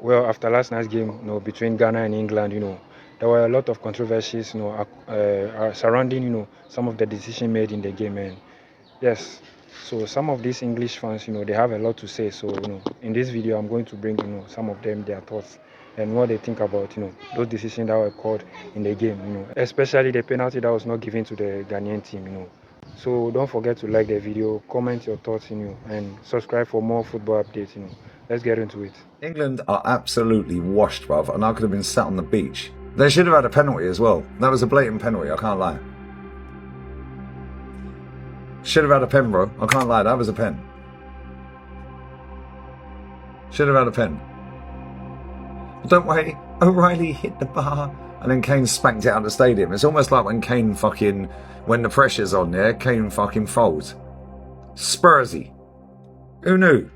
Well, after last night's game, between Ghana and England, there were a lot of controversies, surrounding, some of the decisions made in the game. And yes, so some of these English fans, they have a lot to say. So, in this video, I'm going to bring, some of them, their thoughts and what they think about, those decisions that were called in the game, especially the penalty that was not given to the Ghanaian team, So don't forget to like the video, comment your thoughts, and subscribe for more football updates, Let's get into it. England are absolutely washed, bruv, and I could have been sat on the beach. They should have had a penalty as well. That was a blatant penalty, I can't lie. Should have had a pen, bro. I can't lie, that was a pen. Should have had a pen. But don't worry, O'Reilly hit the bar and then Kane spanked it out of the stadium. It's almost like when when the pressure's on there, Kane fucking folds. Spursy. Who knew?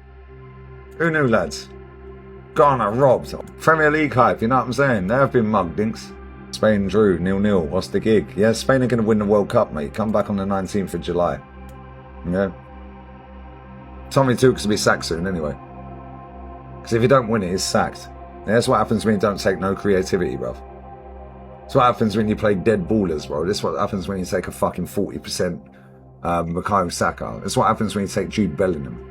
Who knew, lads? Ghana robbed. Premier League hype, you know what I'm saying? They have been mugged, dinks. Spain drew 0-0. What's the gig? Yeah, Spain are going to win the World Cup, mate. Come back on the 19th of July. Yeah. Tommy Tuchel will be sacked soon, anyway. Because if you don't win it, he's sacked. Yeah, that's what happens when you don't take no creativity, bruv. That's what happens when you play dead ballers, bro. This is what happens when you take a fucking 40% Bukayo Saka. That's what happens when you take Jude Bellingham.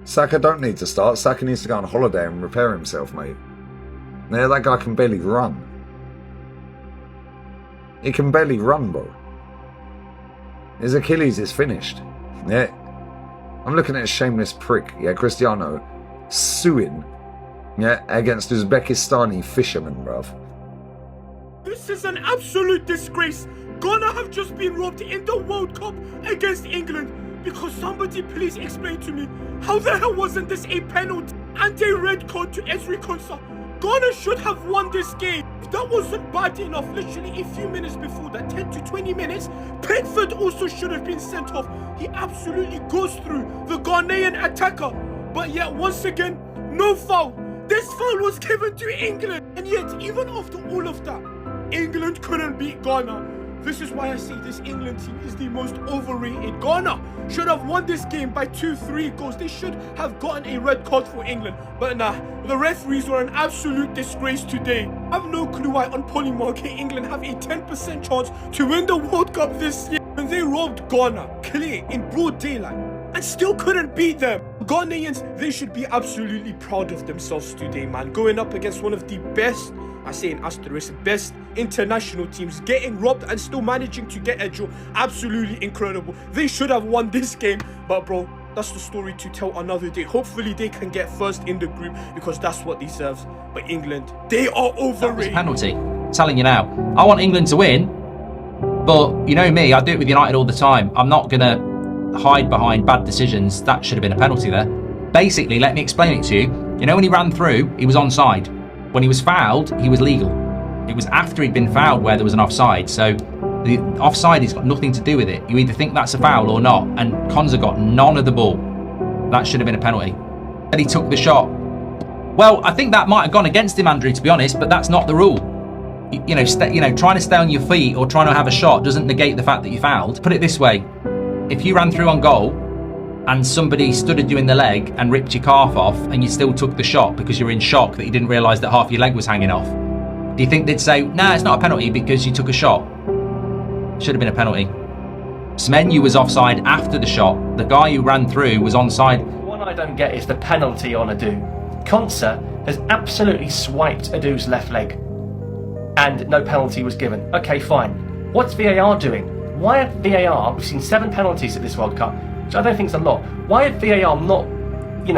Saka don't need to start. Saka needs to go on holiday and repair himself, mate. Yeah, that guy can barely run. He can barely run, bro. His Achilles is finished. Yeah. I'm looking at a shameless prick, yeah, Cristiano, suing, yeah, against Uzbekistani fishermen, bruv. This is an absolute disgrace. Ghana have just been robbed in the World Cup against England. Because somebody please explain to me, how the hell wasn't this a penalty and a red card to Ezri Konsa? Ghana should have won this game. If that wasn't bad enough, literally a few minutes before that, 10 to 20 minutes, Pickford also should have been sent off. He absolutely goes through the Ghanaian attacker. But yet, once again, no foul. This foul was given to England. And yet, even after all of that, England couldn't beat Ghana. This is why I say this England team is the most overrated. Ghana should have won this game by 2-3 goals. They should have gotten a red card for England. But nah, the referees were an absolute disgrace today. I have no clue why on Polymarket England have a 10% chance to win the World Cup this year. And they robbed Ghana, clear, in broad daylight, and still couldn't beat them. Ghanaians, they should be absolutely proud of themselves today, man. Going up against one of the best, I say in asterisk, best international teams, getting robbed and still managing to get a draw. Absolutely incredible. They should have won this game, but bro, that's the story to tell another day. Hopefully they can get first in the group because that's what deserves. But England, they are overrated. Penalty. I'm telling you now, I want England to win, but you know me, I do it with United all the time. I'm not gonna hide behind bad decisions. That should have been a penalty there. Basically, let me explain it to you. You know when he ran through, he was onside. When he was fouled, he was legal. It was after he'd been fouled where there was an offside. So the offside has got nothing to do with it. You either think that's a foul or not. And Konsa got none of the ball. That should have been a penalty. And he took the shot. Well, I think that might have gone against him, Andrew, to be honest, but that's not the rule. Trying to stay on your feet or trying to have a shot doesn't negate the fact that you fouled. Put it this way. If you ran through on goal and somebody studded you in the leg and ripped your calf off and you still took the shot because you're in shock that you didn't realise that half your leg was hanging off, do you think they'd say, nah, it's not a penalty because you took a shot? Should have been a penalty. Semenyo was offside after the shot. The guy who ran through was onside. One I don't get is the penalty on Adu. Konsa has absolutely swiped Adu's left leg and no penalty was given. Okay, fine. What's VAR doing? Why have VAR, we've seen 7 penalties at this World Cup, which I don't think is a lot. Why had VAR not,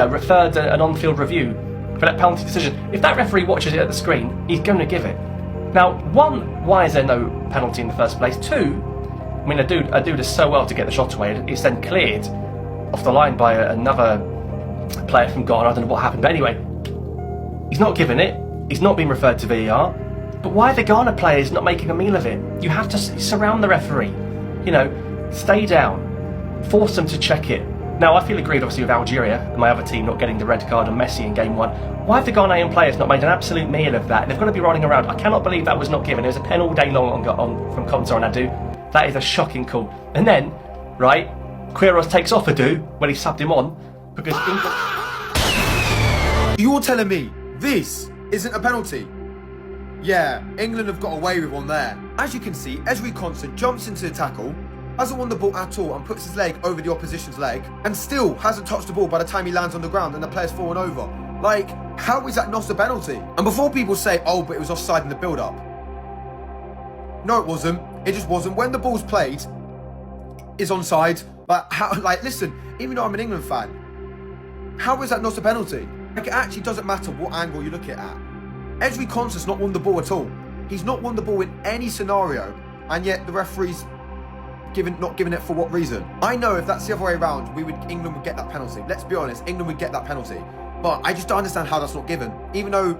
referred an on-field review for that penalty decision? If that referee watches it at the screen, he's going to give it. Now, 1, why is there no penalty in the first place? 2, I mean, Adu does so well to get the shot away. It's then cleared off the line by another player from Ghana. I don't know what happened, but anyway, he's not given it. He's not been referred to VAR. But why are the Ghana players not making a meal of it? You have to surround the referee. Stay down. Force them to check it. Now, I feel aggrieved, obviously, with Algeria and my other team not getting the red card on Messi in game 1. Why have the Ghanaian players not made an absolute meal of that? They've got to be running around. I cannot believe that was not given. There was a pen all day long from Konsa and Adu. That is a shocking call. And then, right, Quiros takes off Adu when he subbed him on because England... You're telling me This isn't a penalty. Yeah, England have got away with one there. As you can see, Ezri Konsa jumps into the tackle, hasn't won the ball at all and puts his leg over the opposition's leg and still hasn't touched the ball by the time he lands on the ground and the player's fallen over. Like, how is that not a penalty? And before people say, oh, but it was offside in the build-up. No, it wasn't. It just wasn't. When the ball's played, it's onside. But how, like, listen, even though I'm an England fan, how is that not a penalty? Like, it actually doesn't matter what angle you look at it at. Ezri Konsa's not won the ball at all. He's not won the ball in any scenario, and yet the referee's not giving it for what reason? I know if that's the other way around, England would get that penalty. Let's be honest, England would get that penalty. But I just don't understand how that's not given. Even though,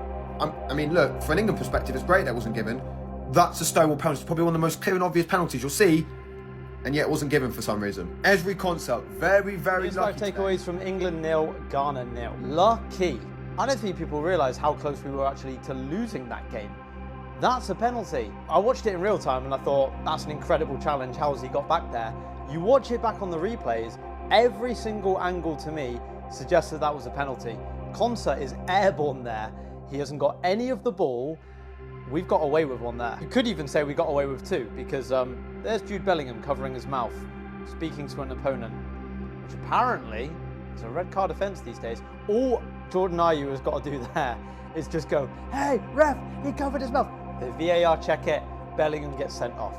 I mean, look, from an England perspective, it's great that wasn't given. That's a Stonewall penalty. It's probably one of the most clear and obvious penalties you'll see, and yet it wasn't given for some reason. Ezri Konsa, very, very lucky. 5 takeaways from England 0, Ghana 0. Lucky. I don't think people realise how close we were actually to losing that game. That's a penalty. I watched it in real time and I thought, that's an incredible challenge. How has he got back there? You watch it back on the replays, every single angle to me suggested that was a penalty. Konsa is airborne there. He hasn't got any of the ball. We've got away with one there. You could even say we got away with two because there's Jude Bellingham covering his mouth, speaking to an opponent, which apparently is a red card offence these days. All Jordan Ayew has got to do there is just go, hey, ref, he covered his mouth. The VAR check it, Bellingham gets sent off.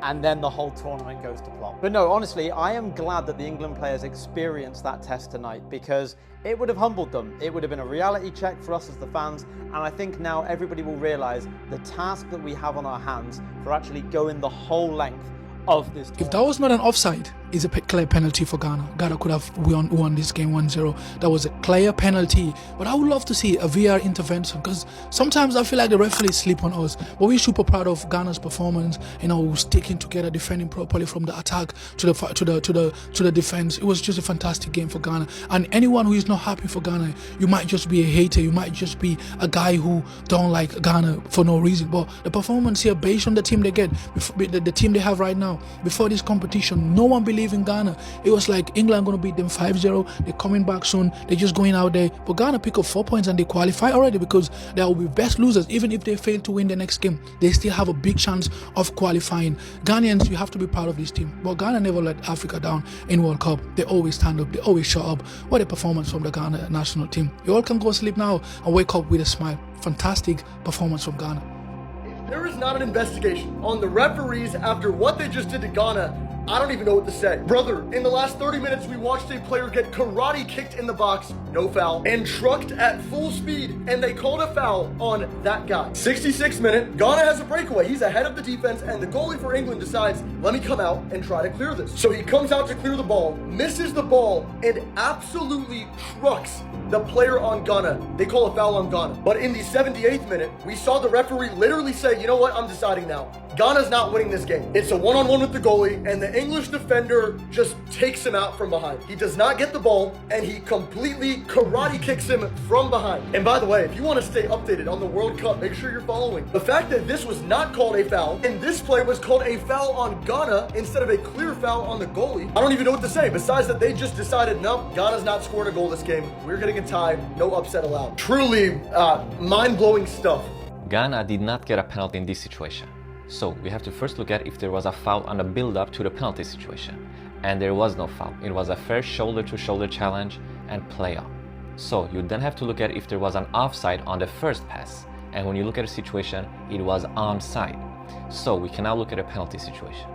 And then the whole tournament goes to plot. But no, honestly, I am glad that the England players experienced that test tonight because it would have humbled them. It would have been a reality check for us as the fans. And I think now everybody will realise the task that we have on our hands for actually going the whole length of this tournament. If that was not an offside, it's a clear penalty for Ghana. Ghana could have won this game 1-0. That was a clear penalty. But I would love to see a VAR intervention because sometimes I feel like the referees sleep on us. But we're super proud of Ghana's performance. You know, sticking together, defending properly from the attack to the defense. It was just a fantastic game for Ghana. And anyone who is not happy for Ghana, you might just be a hater. You might just be a guy who don't like Ghana for no reason. But the performance here, based on the team they get, the team they have right now, before this competition, no one believed in Ghana. It was like England going to beat them 5-0. They're coming back soon. They're just going out there. But Ghana pick up 4 points and they qualify already because they will be best losers. Even if they fail to win the next game, they still have a big chance of qualifying. Ghanaians, you have to be proud of this team. But Ghana never let Africa down in World Cup. They always stand up. They always show up. What a performance from the Ghana national team. You all can go sleep now and wake up with a smile. Fantastic performance from Ghana. There is not an investigation on the referees after what they just did to Ghana. I don't even know what to say. Brother, in the last 30 minutes, we watched a player get karate kicked in the box, no foul, and trucked at full speed, and they called a foul on that guy. 66th minute, Ghana has a breakaway. He's ahead of the defense, and the goalie for England decides, let me come out and try to clear this. So he comes out to clear the ball, misses the ball, and absolutely trucks the player on Ghana. They call a foul on Ghana. But in the 78th minute, we saw the referee literally say, you know what, I'm deciding now. Ghana's not winning this game. It's a one-on-one with the goalie, and the English defender just takes him out from behind. He does not get the ball, and he completely karate kicks him from behind. And by the way, if you want to stay updated on the World Cup, make sure you're following. The fact that this was not called a foul, and this play was called a foul on Ghana instead of a clear foul on the goalie, I don't even know what to say, besides that they just decided, no, Ghana's not scoring a goal this game. We're getting a tie, no upset allowed. Truly mind-blowing stuff. Ghana did not get a penalty in this situation. So we have to first look at if there was a foul on the build-up to the penalty situation. And there was no foul. It was a fair shoulder-to-shoulder challenge and play up. So you then have to look at if there was an offside on the first pass. And when you look at the situation, it was onside. So we can now look at a penalty situation.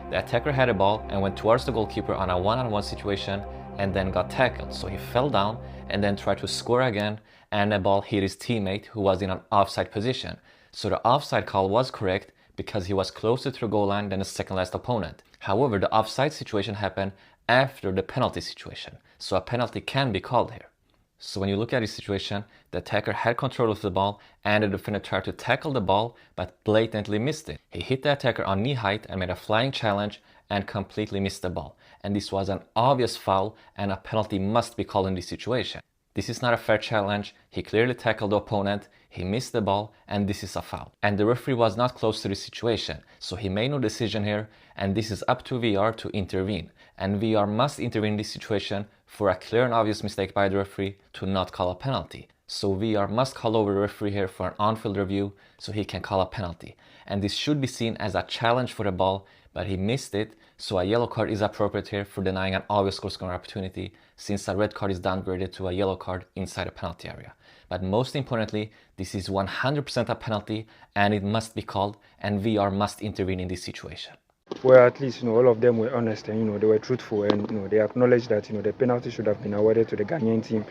The attacker had a ball and went towards the goalkeeper on a one-on-one situation and then got tackled. So he fell down and then tried to score again, and the ball hit his teammate who was in an offside position. So the offside call was correct because he was closer to the goal line than the second last opponent. However, the offside situation happened after the penalty situation, so a penalty can be called here. So when you look at this situation, the attacker had control of the ball and the defender tried to tackle the ball but blatantly missed it. He hit the attacker on knee height and made a flying challenge and completely missed the ball. And this was an obvious foul and a penalty must be called in this situation. This is not a fair challenge. He clearly tackled the opponent, he missed the ball, and this is a foul. And the referee was not close to this situation, so he made no decision here, and this is up to VAR to intervene. And VAR must intervene in this situation for a clear and obvious mistake by the referee to not call a penalty. So VAR must call over the referee here for an on-field review so he can call a penalty. And this should be seen as a challenge for the ball, but he missed it, so a yellow card is appropriate here for denying an obvious goal scoring opportunity, since a red card is downgraded to a yellow card inside the penalty area. But most importantly, this is 100% a penalty and it must be called, and VAR must intervene in this situation. Well, at least, all of them were honest and, they were truthful and, they acknowledged that, the penalty should have been awarded to the Ghanaian team,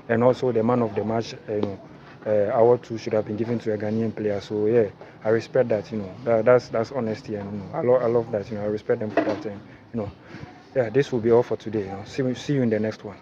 and also the man of the match, award too should have been given to a Ghanaian player. So yeah, I respect that, that's honesty, and I love that, I respect them for that, and yeah, this will be all for today. See you in the next one.